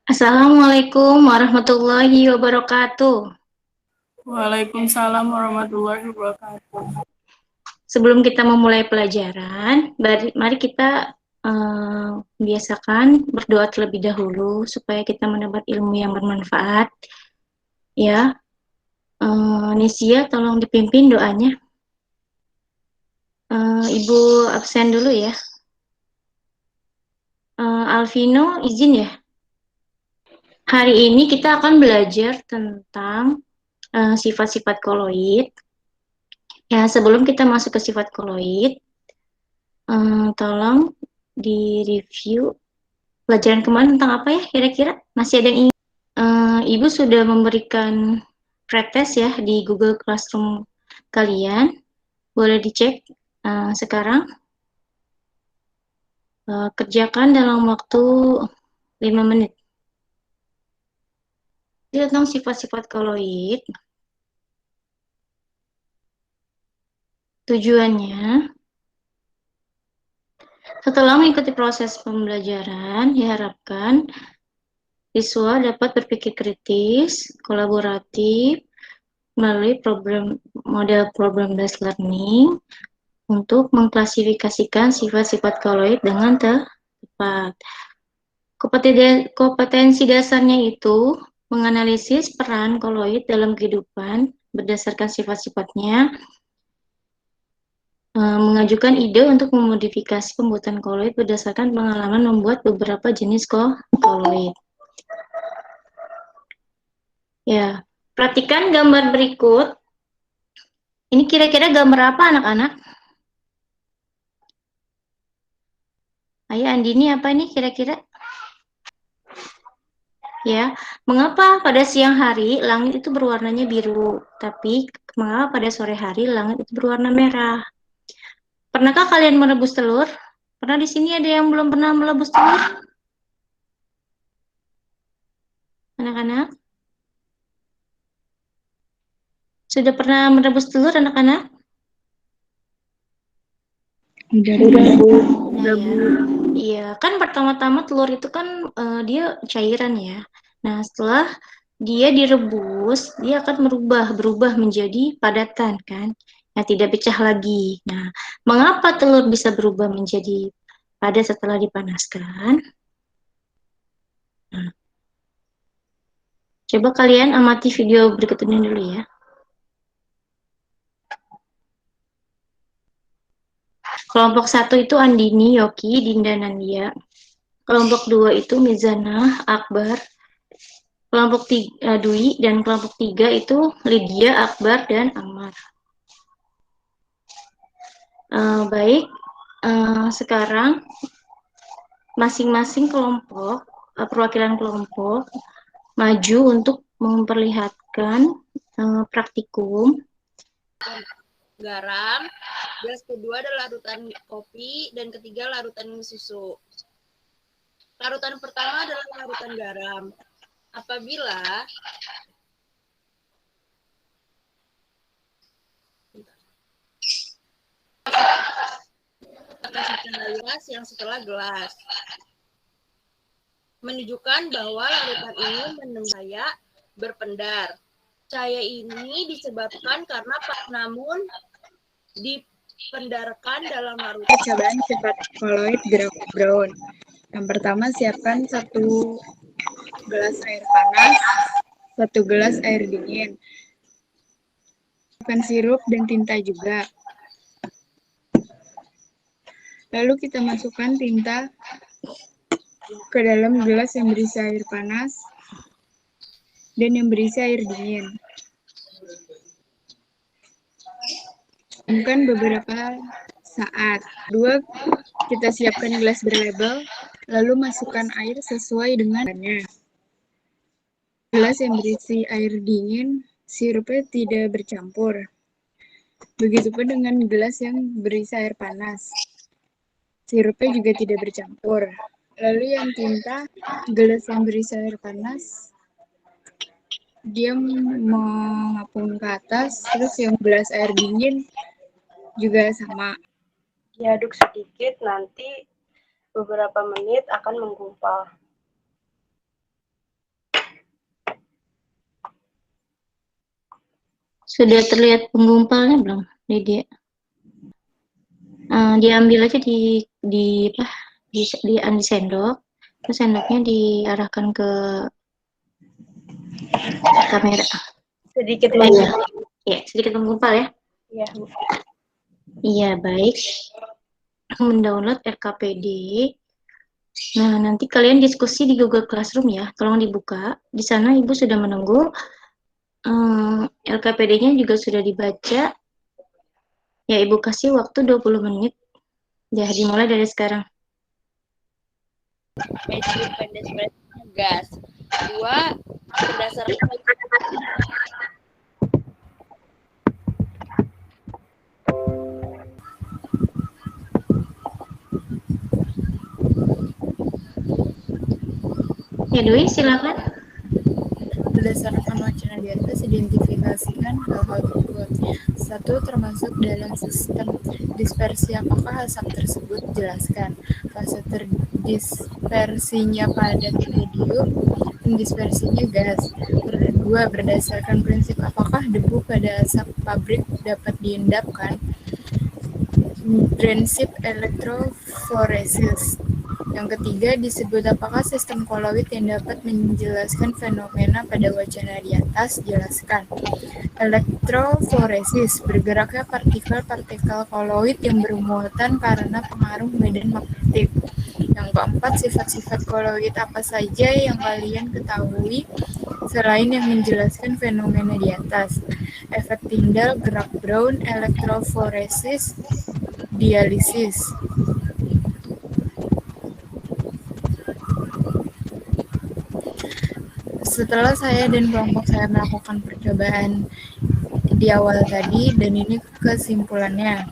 Assalamualaikum warahmatullahi wabarakatuh. Waalaikumsalam warahmatullahi wabarakatuh. Sebelum kita memulai pelajaran, mari kita biasakan berdoa terlebih dahulu supaya kita mendapat ilmu yang bermanfaat. Ya, Nisia, tolong dipimpin doanya. Ibu absen dulu ya. Alvino, izin ya. Hari ini kita akan belajar tentang sifat-sifat koloid. Ya, sebelum kita masuk ke sifat koloid, tolong di-review pelajaran kemarin tentang apa ya kira-kira? Masih ada yang ingin? Ibu sudah memberikan pretest ya di Google Classroom kalian. Boleh dicek sekarang. Kerjakan dalam waktu 5 menit. Jadi tentang sifat-sifat koloid. Tujuannya, setelah mengikuti proses pembelajaran, diharapkan siswa dapat berpikir kritis, kolaboratif, melalui model problem based learning untuk mengklasifikasikan sifat-sifat koloid dengan tepat. Kompetensi dasarnya itu menganalisis peran koloid dalam kehidupan berdasarkan sifat-sifatnya, mengajukan ide untuk memodifikasi pembuatan koloid berdasarkan pengalaman membuat beberapa jenis koloid. Ya, perhatikan gambar berikut. Ini kira-kira gambar apa anak-anak? Ayo Andini, apa ini kira-kira? Ya, mengapa pada siang hari langit itu berwarnanya biru, tapi mengapa pada sore hari langit itu berwarna merah? Pernahkah kalian merebus telur? Pernah di sini ada yang belum pernah merebus telur? Anak-anak? Sudah pernah merebus telur anak-anak? Udah, Bu. udah, Bu. Iya, kan pertama-tama telur itu kan dia cairan ya. Nah, setelah dia direbus, dia akan berubah menjadi padatan kan. Nah, tidak pecah lagi. Nah, mengapa telur bisa berubah menjadi padat setelah dipanaskan? Nah, coba kalian amati video berikut ini dulu ya. Kelompok 1 itu Andini, Yoki, Dinda, Nandia. Kelompok 2 itu Mizana, Akbar. Kelompok 3, Dwi, dan kelompok 3 itu Lydia, Akbar, dan Amar. Baik, sekarang masing-masing kelompok, perwakilan kelompok, maju untuk memperlihatkan praktikum. Garam, gelas kedua adalah larutan kopi, dan ketiga larutan susu. Larutan pertama adalah larutan garam. Apabila kasih gelas yang setelah gelas menunjukkan bahwa larutan ini cahaya berpendar. Cahaya ini disebabkan karena namun dipendarkan dalam larutan. Percobaan sifat koloid brown. Yang pertama, siapkan 1 gelas air panas, 1 gelas air dingin. Siapkan sirup dan tinta juga. Lalu kita masukkan tinta ke dalam gelas yang berisi air panas dan yang berisi air dingin. Diamkan beberapa saat. Kedua, kita siapkan gelas berlabel, lalu masukkan air sesuai dengannya. Gelas yang berisi air dingin, sirupnya tidak bercampur. Begitupun dengan gelas yang berisi air panas. Sirupnya juga tidak bercampur. Lalu yang tinta, gelas yang berisi air panas, dia mengapung ke atas, terus yang gelas air dingin juga sama. Diaduk sedikit, nanti beberapa menit akan menggumpal. Sudah terlihat penggumpalnya belum, Lydia? Diambil aja di sendok, terus sendoknya diarahkan ke kamera. Sedikit Iya, ya, sedikit menggumpal ya. Iya, Bu. Iya, baik. Mendownload RKPD. Nah, nanti kalian diskusi di Google Classroom ya. Tolong dibuka. Di sana Ibu sudah menunggu. RKPD-nya juga sudah dibaca. Ya, Ibu kasih waktu 20 menit. Ya, dimulai dari sekarang. Prinsip gas. 2. Berdasarkan Ya, Dwi, silakan. Berdasarkan wacana di atas, identifikasikan hal-hal berikut. 1. Termasuk dalam sistem dispersi apakah asap tersebut? Jelaskan. Fase terdispersinya padat medium dan dispersinya gas. 2. Berdasarkan prinsip apakah debu pada asap pabrik dapat diendapkan? Prinsip elektroforesis. Yang ketiga, disebut apakah sistem koloid yang dapat menjelaskan fenomena pada wacana di atas? Jelaskan. Elektroforesis, bergeraknya partikel-partikel koloid yang bermuatan karena pengaruh medan magnetik. Yang keempat, sifat-sifat koloid apa saja yang kalian ketahui selain yang menjelaskan fenomena di atas? Efek Tyndall, gerak Brown, elektroforesis, dialisis. Setelah saya dan kelompok saya melakukan percobaan di awal tadi, dan ini kesimpulannya.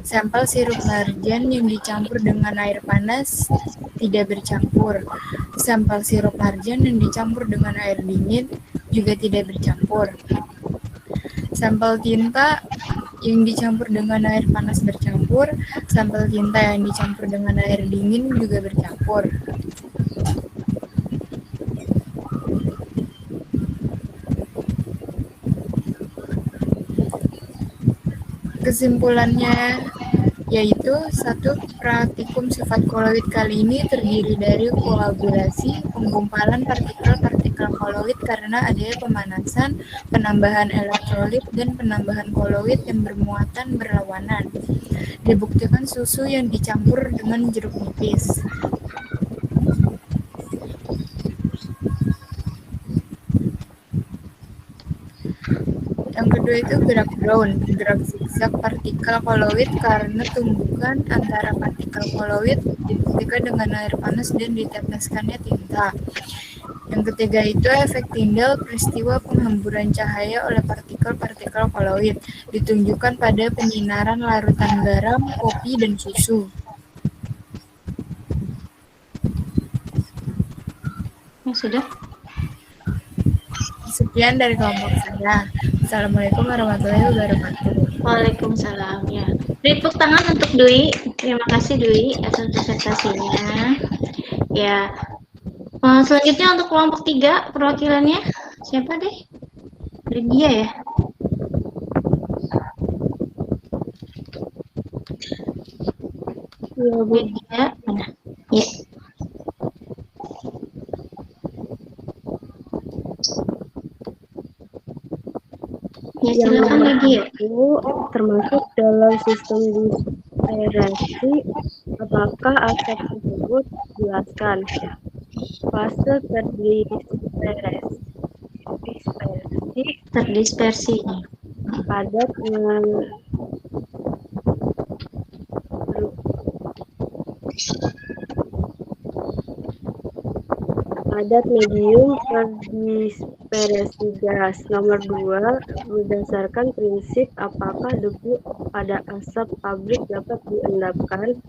Sampel sirup marjan yang dicampur dengan air panas tidak bercampur. Sampel sirup marjan yang dicampur dengan air dingin juga tidak bercampur. Sampel tinta yang dicampur dengan air panas bercampur. Sampel tinta yang dicampur dengan air dingin juga bercampur. Kesimpulannya yaitu 1. Praktikum sifat koloid kali ini terdiri dari koagulasi, penggumpalan partikel-partikel koloid karena adanya pemanasan, penambahan elektrolit, dan penambahan koloid yang bermuatan berlawanan. Dibuktikan susu yang dicampur dengan jeruk nipis. Yang kedua itu gerak Brown, gerak zigzag partikel koloid karena tumbukan antara partikel koloid dibuktikan dengan air panas dan diteteskannya tinta. Yang ketiga itu efek Tyndall, peristiwa penghamburan cahaya oleh partikel-partikel koloid, ditunjukkan pada penyinaran larutan garam, kopi, dan susu. Sudah? Sekian dari kelompok saya. Assalamualaikum warahmatullahi wabarakatuh. Waalaikumsalam. Ya. Beri tepuk tangan untuk Dwi. Terima kasih Dwi atas presentasinya. Ya. Selanjutnya untuk kelompok 3 perwakilannya siapa deh? Lydia ya. Iya, Bu. Lydia mana? Ya. Ya, silakan Lydia. Itu termasuk dalam sistem dispersi apakah asap tersebut? Jelaskan. Fase Terdispersi. padat padat medium terdispersi gas. Nomor 2, berdasarkan prinsip apakah debu pada asap pabrik dapat diendapkan?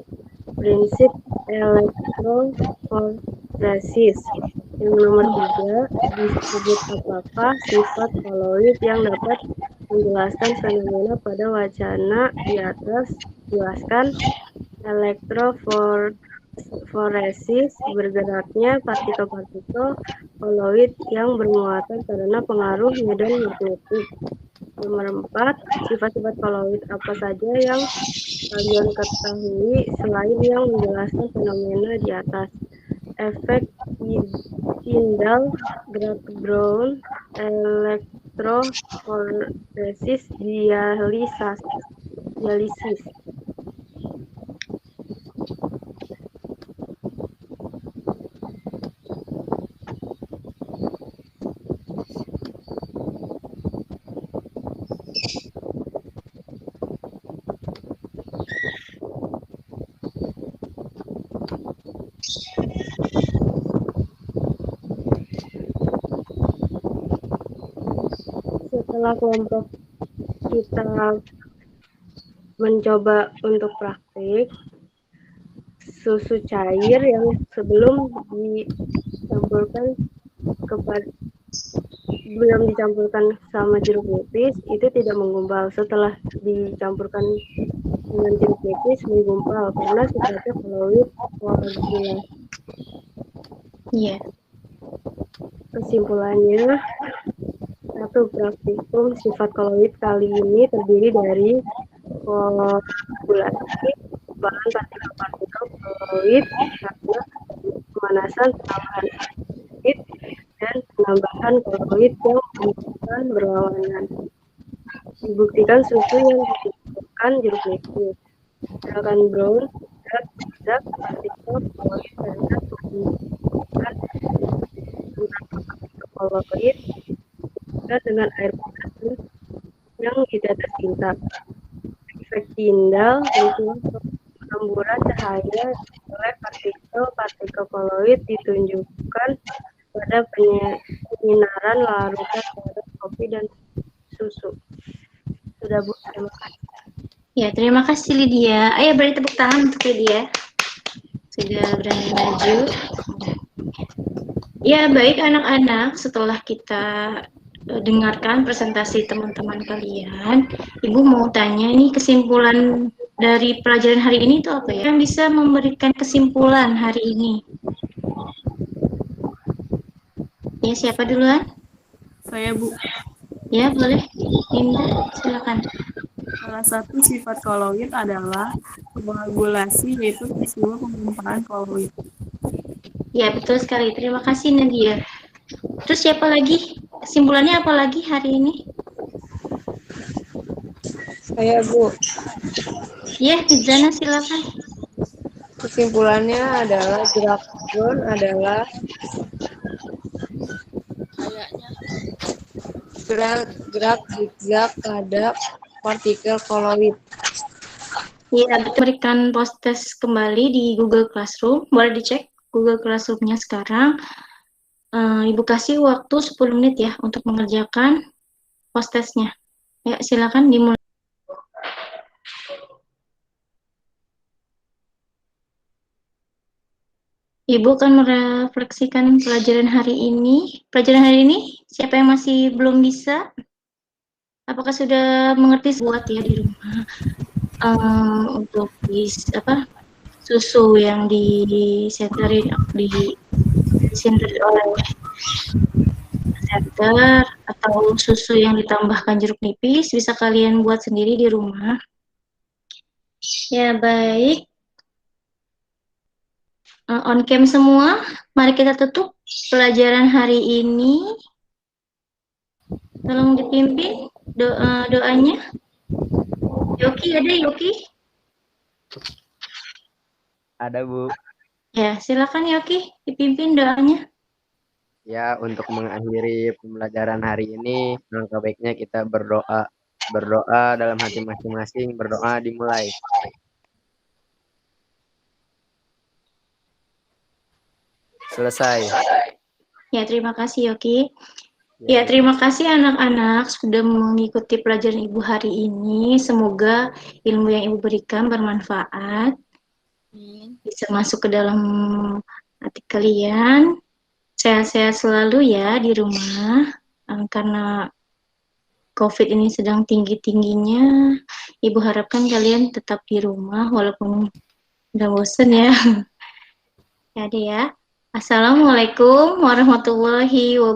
Prinsip elektroforesis. Yang nomor 3, disebut apakah sifat koloid yang dapat menjelaskan fenomena pada wacana di atas? Jelaskan. Elektroforesis, bergeraknya partikel-partikel koloid yang bermuatan karena pengaruh medan magnetik. Nomor 4, sifat-sifat koloid apa saja yang kalian ketahui selain yang menjelaskan fenomena di atas? Efek Tyndall, gerak Brown, elektroforesis, dialisis. Setelah kelompok kita mencoba untuk praktik, susu cair yang sebelum dicampurkan sama jeruk nipis itu tidak menggumpal. Setelah dicampurkan dengan jeruk nipis menggumpal karena sifatnya koloid koagulasi. Iya. Kesimpulannya, satu praktikum sifat koloid kali ini terdiri dari koagulasi bahan partikel-partikel koloid karena pemanasan tambahan asid dan penambahan koloid yang menyebabkan berlawanan. Dibuktikan susu yang dicampurkan jeruk nipis, gerakan Brown, zat partikel koloid rendah menunjukkan partikel koloid dengan air panas yang tidak tersingkap. Efek Tyndall berfungsi pengemburan cahaya oleh partikel koloid ditunjukkan pada penyinaran larutan garam, kopi, dan susu. Sudah, Bu. Terima kasih. Ya, terima kasih Lydia. Ayo beri tepuk tangan untuk Lydia. Sudah berani maju. Ya, baik anak-anak, setelah kita dengarkan presentasi teman-teman kalian, Ibu mau tanya nih kesimpulan dari pelajaran hari ini itu apa ya? Yang bisa memberikan kesimpulan hari ini? Ya, siapa duluan? Saya, Bu. Ya, boleh. Linda, silakan. Salah satu sifat koloid adalah koagulasi, yaitu peristiwa pengumpalan koloid. Ya, betul sekali. Terima kasih, Nadia. Terus siapa lagi? Kesimpulannya apa lagi hari ini? Saya, Bu. Ya, Zana silakan. Kesimpulannya adalah gerak Brown adalah gerak zigzag pada partikel koloid. Ya, berikan post-test kembali di Google Classroom. Boleh dicek Google Classroom-nya sekarang. Ibu kasih waktu 10 menit ya untuk mengerjakan post-testnya. Ya, silakan dimulai. Ibu akan merefleksikan pelajaran hari ini. Pelajaran hari ini, siapa yang masih belum bisa? Apakah sudah mengerti buat ya di rumah? Untuk susu yang disenterin oleh senter atau susu yang ditambahkan jeruk nipis bisa kalian buat sendiri di rumah. Ya, baik. On cam semua, mari kita tutup pelajaran hari ini. Tolong dipimpin doanya. Yoki, ada Yoki? Ada, Bu. Ya, silakan Yoki, dipimpin doanya. Ya, untuk mengakhiri pembelajaran hari ini, langkah baiknya kita berdoa. Berdoa dalam hati masing-masing, berdoa dimulai. Selesai. Ya, terima kasih Yoki. Ya, terima kasih anak-anak sudah mengikuti pelajaran Ibu hari ini. Semoga ilmu yang Ibu berikan bermanfaat. Bisa masuk ke dalam hati kalian. Sehat-sehat selalu ya di rumah. Karena COVID ini sedang tinggi-tingginya. Ibu harapkan kalian tetap di rumah walaupun udah bosen ya. Ya deh ya. Assalamualaikum warahmatullahi wabarakatuh.